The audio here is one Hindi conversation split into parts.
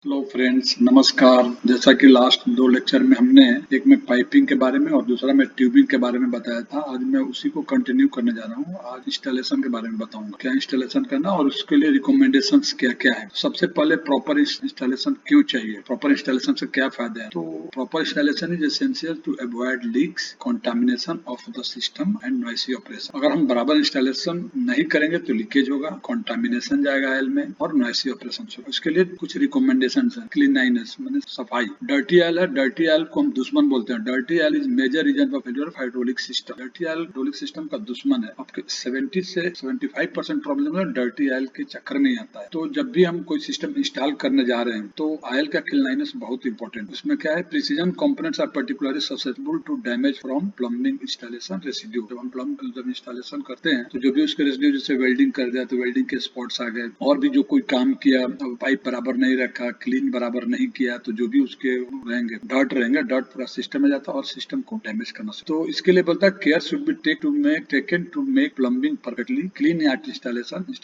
हेलो फ्रेंड्स, नमस्कार। जैसा कि लास्ट दो लेक्चर में हमने एक में पाइपिंग के बारे में और दूसरा में ट्यूबिंग के बारे में बताया था। आज मैं उसी को कंटिन्यू करने जा रहा हूँ। आज इंस्टॉलेशन के बारे में बताऊंगा, क्या इंस्टॉलेशन करना और उसके लिए रिकमेंडेशंस क्या क्या है। सबसे पहले प्रॉपर इंस्टॉलेशन क्यों चाहिए, प्रॉपर इंस्टॉलेशन से क्या फायदे हैं। तो proper installation is essential to avoid leaks, contamination of the system and noisy operation. अगर हम बराबर इंस्टॉलेशन नहीं करेंगे तो लीकेज होगा, कंटामिनेशन जाएगा आयल में और नॉइसी ऑपरेशन होगा। उसके लिए कुछ रिकमेंडेशन है। क्लीनलीनेस माने सफाई। डर्टी आयल है, डर्टी आयल को हम दुश्मन बोलते हैं। Dirty oil is major reason for failure of hydraulic system. Dirty oil hydraulic system का दुश्मन है। आपके 70 से 75% प्रॉब्लम है डर्टी आयल के चक्कर में ही आता है। तो जब भी हम कोई सिस्टम इंस्टॉल करने जा रहे हैं तो आयल का क्लीनलीनेस बहुत इंपॉर्टेंट। उसमें क्या है, precision components are particularly susceptible to damage from plumbing installation residue. जब इंस्टॉलेशन करते हैं तो जो भी उसके रेसिड्यू, जैसे वेल्डिंग कर दिया तो वेल्डिंग के स्पॉट्स आ गए, और भी जो कोई काम किया, पाइप बराबर नहीं रखा, क्लीन बराबर नहीं किया, तो जो भी उसके रहेंगे डर्ट पूरा सिस्टम में जाता है और सिस्टम को डैमेज करना। तो इसके लिए बोलता है care should be taken to make plumbing perfectly clean at installation के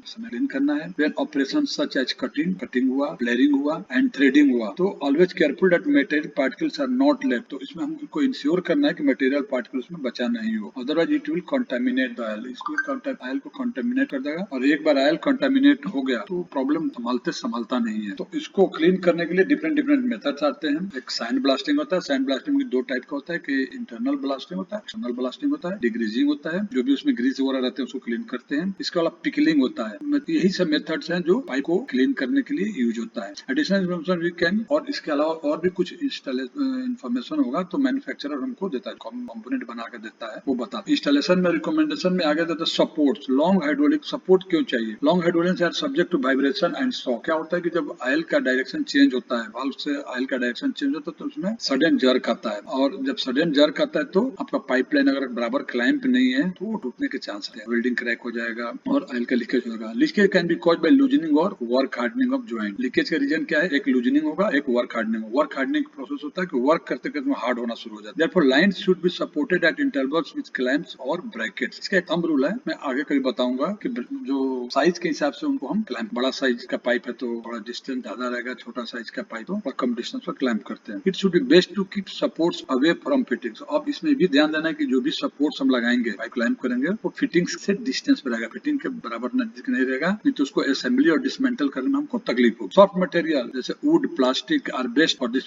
समय क्लीन करना है। When operation such as cutting हुआ, फ्लेयरिंग हुआ एंड थ्रेडिंग हुआ, तो always careful that material particles are not left. तो इसमें हमको इंश्योर करना है कि मटेरियल पार्टिकल उसमें बचा नहीं हो, otherwise it will contaminate the oil. इसको ऑयल को कंटामिनेट कर देगा, और एक बार ऑयल कंटामिनेट हो गया तो प्रॉब्लम संभालता नहीं है। तो इसको क्लीन करने के लिए डिफरेंट मेथड्स आते हैं। एक सैंड ब्लास्टिंग होता है। सैंड ब्लास्टिंग दो टाइप का होता है कि इंटरनल ब्लास्टिंग होता है, एक्सटर्नल ब्लास्टिंग होता है, डिग्रीजिंग होता है, जो भी उसमें ग्रीस वगैरह रहते हैं उसको क्लीन करते हैं। इसके अलावा पिकलिंग होता है। यही सब मेथड्स हैं जो पाइप को क्लीन करने के लिए यूज होता है। एडिशनल इन्फॉर्मेशन वी कैन, और इसके अलावा और भी कुछ इन्फॉर्मेशन होगा तो मैन्युफैक्चरर हमको देता है, कंपोनेंट बना के देता है, वो बताता है। इंस्टॉलेशन में रिकमेंडेशन में आगे देता है सपोर्ट। लॉन्ग हाइड्रोलिक सपोर्ट क्यों चाहिए। Long hydraulics are subject to vibration and shock. क्या होता है कि जब ऑयल का डायरेक्शन चेंज होता है, वाल्व से ऑयल का डायरेक्शन चेंज होता है तो उसमें सडन जर्क आता है, और जब सडन जर्क आता है तो आपका पाइपलाइन अगर बराबर क्लैंप नहीं है तो वो टूटने के चांस है, वेल्डिंग क्रैक हो जाएगा और ऑयल का लीकेज होगा। Leakage can be caused by loosening और work hardening of joint. Leakage का रीजन क्या है, एक लूजनिंग होगा, एक वर्क हार्डनिंग होगा। वर्क हार्डनिंग प्रोसेस होता है कि वर्क करते करते हार्ड होना शुरू हो जाता है। Therefore lines should be supported eight intervals with clamps और ब्रैकेट्स। इसका एक थंब रूल है, मैं आगे कभी बताऊंगा कि जो साइज के हिसाब से उनको हम क्लैंप, बड़ा साइज का पाइप है तो बड़ा डिस्टेंस ज्यादा रहेगा, छोटा साइज का पाइप तो कम डिस्टेंस पर क्लैंप करते हैं। It should be best to keep supports away from fittings. अब इसमें भी ध्यान देना है कि जो भी सपोर्ट्स हम लगाएंगे, पाइप क्लैंप करेंगे, वो फिटिंग्स से डिस्टेंस पे रहेगा, फिटिंग के बराबर नजदीक नहीं रहेगा, नहीं तो उसको असेंबली और डिसमेंटल करने में हमको तकलीफ होगी। सॉफ्ट मटेरियल जैसे wood, plastic are best for this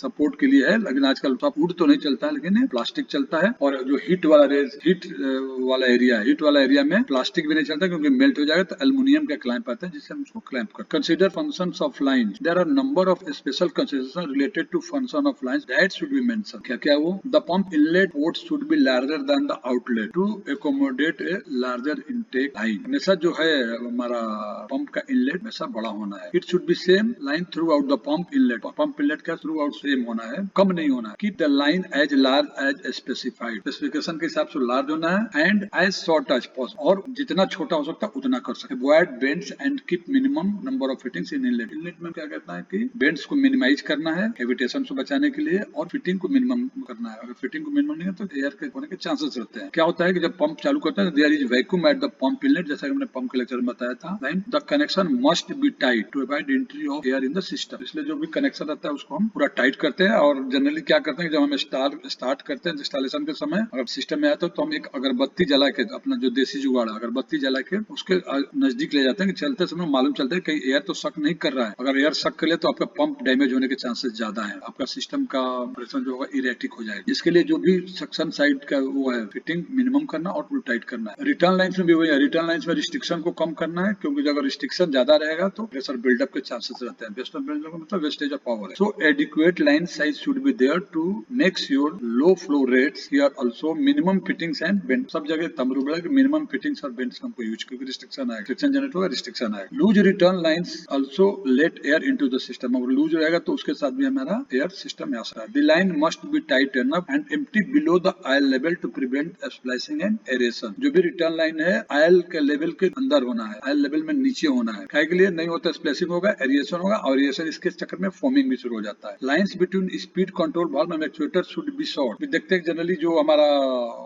support के लिए है, लेकिन आजकल वुड तो नहीं चलता है, लेकिन प्लास्टिक चलता है। और जो हीट वाला एरिया में प्लास्टिक भी नहीं चलता क्योंकि मेल्ट हो जाएगा, तो एल्युमिनियम का क्लैंप आता है जिससे हम उसको क्लैंप कर। Consider functions of line. There are number of special consideration related to function of lines that should be mention. क्या क्या वो, the pump inlet port should be larger than the outlet to accommodate a larger intake line. हमेशा जो है हमारा पंप का इनलेट हमेशा बड़ा होना है। It should be same line throughout the pump inlet. Pump inlet का थ्रू आउट सेम होना है, कम नहीं होना है। Keep the line as large as specified. Specification के हिसाब से लार्ज होना है, and as short as possible, और जितना छोटा हो सकता है उतना कर सकते। Avoid bends and keep minimum number of fittings in inlet. Inlet में क्या कहता है कि बेंड्स को मिनिमाइज करना है कैविटेशन से बचाने के लिए, और फिटिंग को मिनिमम करना है। अगर फिटिंग को मिनिमम नहीं है तो एयर के होने के चांसेस रहते हैं। क्या होता है कि जब पंप चालू करते हैं there is vacuum at the pump inlet, जैसा कि हमने पंप के लेक्चर में बताया था। The connection must be tight to avoid entry of air in the system. इसलिए जो भी कनेक्शन रहता है उसको हम पूरा टाइट करते हैं। और जनरली क्या करते हैं, जब हम स्टार्ट करते हैं इंस्टॉलेशन के समय, अगर सिस्टम में आता है तो हम एक अगरबत्ती जला के, अपना जो देसी जुगाड़ है, अगरबत्ती जला के उसके नजदीक ले जाते हैं कि चलते समय मालूम चलता है कहीं एयर तो शक नहीं कर रहा है। अगर एयर शक कर ले तो आपका पंप डैमेज होने के चांसेस ज्यादा है, आपका सिस्टम का ऑपरेशन जो होगा इरेक्टिक हो जाएगा। इसके लिए जो भी सक्शन साइड का वो है, फिटिंग मिनिमम करना और फुल टाइट करना है। रिटर्न लाइन्स में भी वही है, रिटर्न लाइन्स में रिस्ट्रिक्शन को कम करना है, क्योंकि अगर रिस्ट्रिक्शन ज्यादा रहेगा तो प्रेशर बिल्डअप के चांसेस रहते हैं। वेस्ट ऑफ बिल्डअप मतलब वेस्टेज ऑफ पावर है। So adequate line size should be there to make sure low flow rates. Here also minimum fittings and bend. सब जगह थंब रूल है कि मिनिमम फिटिंग्स और बेंड्स हमको यूज, क्योंकि रिस्ट्रिक्शन है, रिस्ट्रिक्शन जनरेट होगा, रिस्ट्रिक्शन है। Loose return lines also let air into the system. अगर लूज रहेगा तो उसके साथ भी हमारा एयर सिस्टम में आ सकता है। The line must be tight enough and empty below the oil level to prevent splicing and aeration. जो भी रिटर्न लाइन है आयल के लेवल के अंदर होना है, आयल लेवल में नीचे होना है। काय के लिए नहीं होता, स्प्लाइसिंग होगा, एरिएशन होगा, और एरिएशन इसके चक्कर में फॉर्मिंग भी शुरू हो जाता है। Lines between speed control valve and actuator should be short. देखते हैं जनरली जो हमारा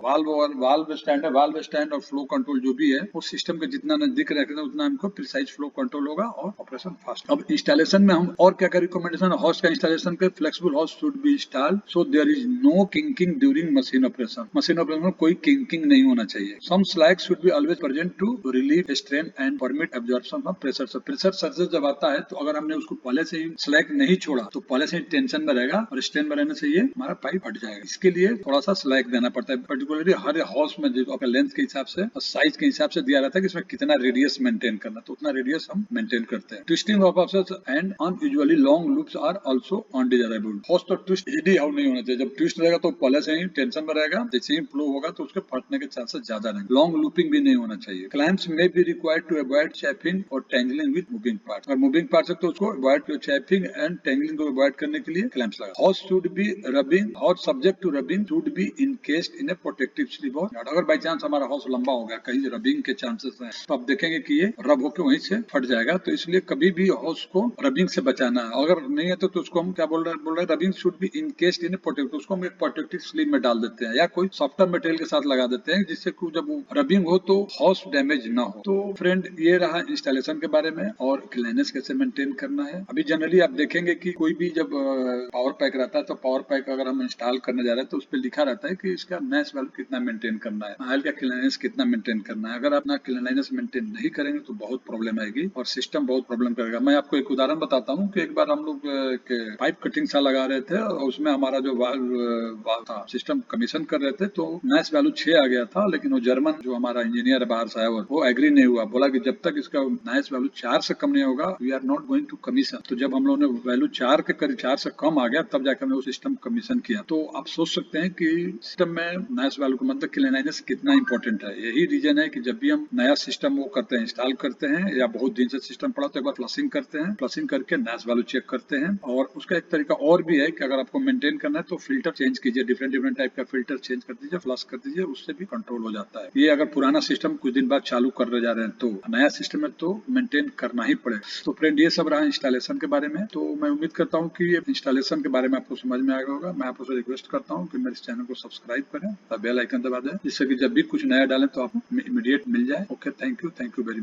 वाल्व स्टैंड है, वाल्व स्टैंड और फ्लो कंट्रोल जो भी है वो सिस्टम के जितना नजदीक रखेंगे उतना हमको प्रिसाइज फ्लो कंट्रोल होगा और ऑपरेशन फास्ट। अब इंस्टॉलेशन में हम और क्या क्या रिकमेंडेशन, हॉर्स का इंस्टॉलेशन पे flexible hose should be installed so there is no kinking during machine operation. Machine operation में कोई किंकिंग नहीं होना चाहिए। Some slack should be always present to relieve strain and permit absorption of pressure. से प्रेशर सर्जेस जब आता है तो अगर हमने उसको पहले से ही स्लैग नहीं छोड़ा तो पहले से ही टेंशन में रहेगा और स्ट्रेन में रहने से ये हमारा पाइप फट जाएगा। इसके लिए थोड़ा सा स्लैग देना पड़ता है, पर्टिकुलरली हर हॉर्स में जो आपका लेंथ के हिसाब से और साइज के हिसाब से दिया रहता है कि इसमें कितना रेडियस मेंटेन करना, तो उतना रेडियस हम मेंटेन करते हैं। Twisting of offsets and unusually long loops are also undesirable. Hose तो ट्विस्ट एनी हाउ नहीं होना चाहिए। जब ट्विस्ट रहेगा तो पहले से ही टेंशन में रहेगा, जैसे ही फ्लो होगा तो उसके फटने के चांसेस ज्यादा रहेंगे। लॉन्ग लूपिंग भी नहीं होना चाहिए। क्लैंप्स में बी रिक्वायर्ड टू अवॉइड चैपिंग और टेंगलिंग विद मूविंग पार्ट। और मूविंग पार्ट है तो उसको अवॉइड, चैपिंग एंड टेंगलिंग को अवॉइड करने के लिए क्लैंप्स लगा। Hose should be rubbing, hose subject to rubbing should be encased in a protective sleeve और गार्ड। अगर बाई चांस हमारा हॉर्स लंबा हो गया, कहीं रबिंग के चांसेस हैं, तो आप देखेंगे कि ये रब होकर वहीं से फट जाएगा। तो इसलिए कभी भी हॉर्स को रबिंग से बचाना है। अगर नहीं है तो उसको हम क्या बोल रहे हैं, rubbing should be encased in a protective, उसको हम एक प्रोटेक्टिव स्लीव में डाल देते हैं या कोई सॉफ्टवेयर मटेरियल के साथ लगा देते हैं, जिससे जब रबिंग हो तो हॉर्स डैमेज ना हो। तो फ्रेंड ये रहा इंस्टॉलेशन के बारे में और क्लीननेस कैसे मेंटेन करना है। अभी जनरली आप देखेंगे कि कोई भी जब पावर पैक रहता है तो पावर पैक अगर हम इंस्टॉल करने जा रहे हैं तो उस पर लिखा रहता है कि इसका नॉइस वैल्यू कितना मेंटेन करना है, ऑयल का क्लीननेस कितना मेंटेन करना है। अगर आप अपना क्लीननेस मेंटेन नहीं करेंगे तो बहुत प्रॉब्लम आएगी और सिस्टम बहुत प्रॉब्लम करेगा। मैं आपको एक उदाहरण बताता हूँ कि एक बार हम लोग पाइप कटिंग सा लगा रहे थे और उसमें हमारा जो वाल्व था सिस्टम कमीशन कर रहे थे तो नॉइस वैल्यू 6 आ गया था, लेकिन वो जर्मन जो हमारा इंजीनियर बाहर से आया वो एग्री नहीं हुआ। बोला कि जब तक इसका नॉइस वैल्यू 4 से कम नहीं होगा we are not going to commission. तो जब हम लोगों ने वैल्यू 4 के करीब 4 से कम आ गया तब जाकर हमने वो सिस्टम कमीशन किया। तो आप सोच सकते हैं कि सिस्टम में नॉइस वैल्यू का मतलब क्लीननेस कितना इंपॉर्टेंट है। यही रीजन है कि जब भी हम नया सिस्टम वो करते हैं, इंस्टॉल करते हैं या बहुत दिन से सिस्टम पड़ा तो एक बार फ्लशिंग करते हैं, फ्लशिंग करके नॉइस वैल्यू चेक करते हैं। और उसका एक तरीका और भी है कि अगर आपको मेंटेन करना है तो फिल्टर चेंज कीजिए, डिफरेंट टाइप का फिल्टर चेंज कर दीजिए, फ्लश कर दीजिए, उससे भी कंट्रोल हो जाता है। ये अगर पुराना सिस्टम कुछ दिन बाद चालू कर जा रहे हैं तो नया सिस्टम में तो मेंटेन करना ही पड़ेगा। तो फ्रेंड ये सब रहा इंस्टॉलेशन के बारे में। तो मैं उम्मीद करता हूँ कि ये इंस्टॉलेशन के बारे में आपको समझ में आया होगा। मैं आपको रिक्वेस्ट करता हूँ कि मेरे चैनल को सब्सक्राइब करें और बेल आइकन दबा दें, जिससे कि जब भी कुछ नया डालें तो आपको इमीडिएट मिल जाए। Okay, thank you very much.